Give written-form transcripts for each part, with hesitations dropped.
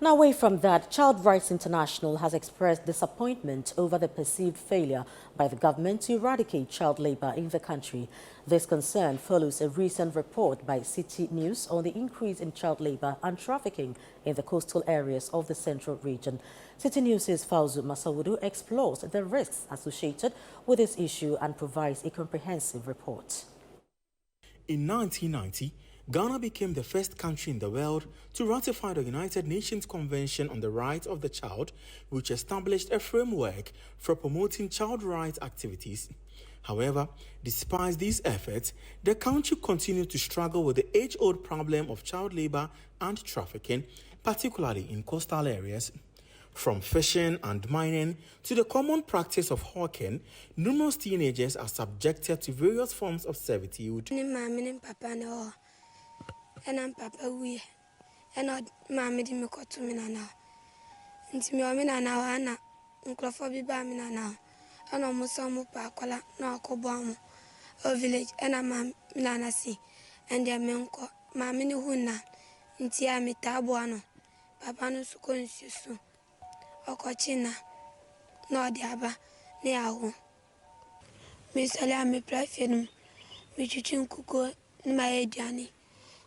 Now, away from that, Child Rights International has expressed disappointment over the perceived failure by the government to eradicate child labor in the country. This concern follows a recent report by Citi News on the increase in child labor and trafficking in the coastal areas of the central region. Citi News' Fauzu Masawudu explores the risks associated with this issue and provides a comprehensive report. In 1990, Ghana became the first country in the world to ratify the United Nations Convention on the Rights of the Child, which established a framework for promoting child rights activities. However, despite these efforts, the country continues to struggle with the age-old problem of child labor and trafficking, particularly in coastal areas. From fishing and mining to the common practice of hawking, numerous teenagers are subjected to various forms of servitude. And papa we and mammy di me to me now. Into me or me now, Anna, Unclophobi Bamina now. And almost some pacola, no cobom, a village, and a mam, Nana see, and their menko, Mammy Huna, Intia me tabuano, Papa no so conscious, or cochina, no diaba, near home. Miss Alia me play which you think could my Johnny.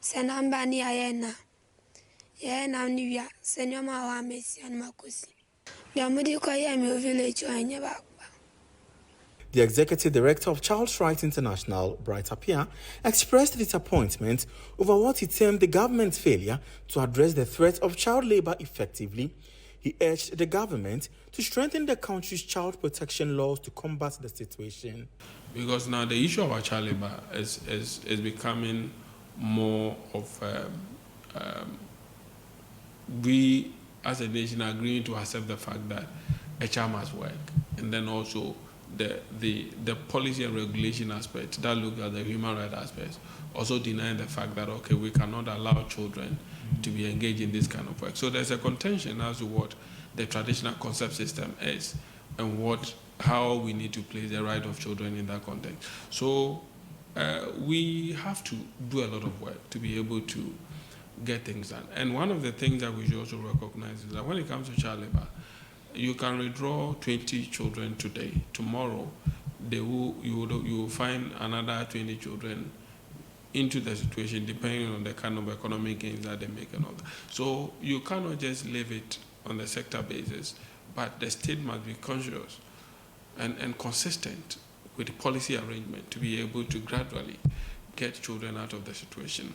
Senambani ayena. Yena niya senyoma wa mesi makosi. Yamudi kwa yemi village onye bakwa. The Executive Director of Child Rights International, Bright Appiah, expressed disappointment over what he termed the government's failure to address the threat of child labor effectively. He urged the government to strengthen the country's child protection laws to combat the situation. Because now the issue of child labor is becoming more of we as a nation are agreeing to accept the fact that a child must work, and then also the policy and regulation aspect that look at the human rights aspects also denying the fact that okay, we cannot allow children to be engaged in this kind of work. So there's a contention as to what the traditional concept system is and how we need to place the right of children in that context. So we have to do a lot of work to be able to get things done. And one of the things that we should also recognize is that when it comes to child labor, you can withdraw 20 children today. Tomorrow, you will find another 20 children into the situation depending on the kind of economic gains that they make and all that. So you cannot just leave it on the sector basis, but the state must be conscious and consistent with the policy arrangement to be able to gradually get children out of the situation.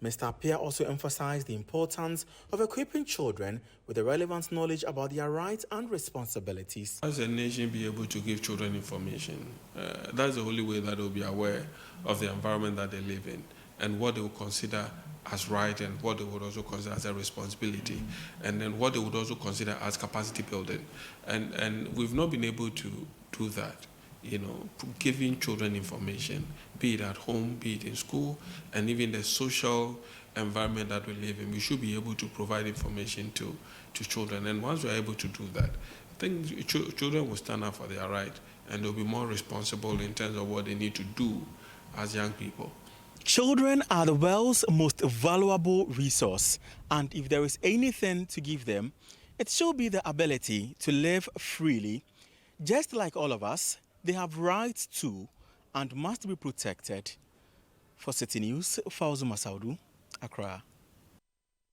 Mr. Appiah also emphasized the importance of equipping children with the relevant knowledge about their rights and responsibilities. As a nation, be able to give children information. That's the only way that they'll be aware of the environment that they live in and what they will consider as right and what they would also consider as a responsibility, and then what they would also consider as capacity building. And we've not been able to do that. Giving children information, be it at home, be it in school, and even the social environment that we live in. We should be able to provide information to children. And once we're able to do that, I think children will stand up for their right and they'll be more responsible in terms of what they need to do as young people. Children are the world's most valuable resource, and if there is anything to give them, it should be the ability to live freely. Just like all of us, they have rights too and must be protected. For Citi News, Fauzu Masawudu, Accra.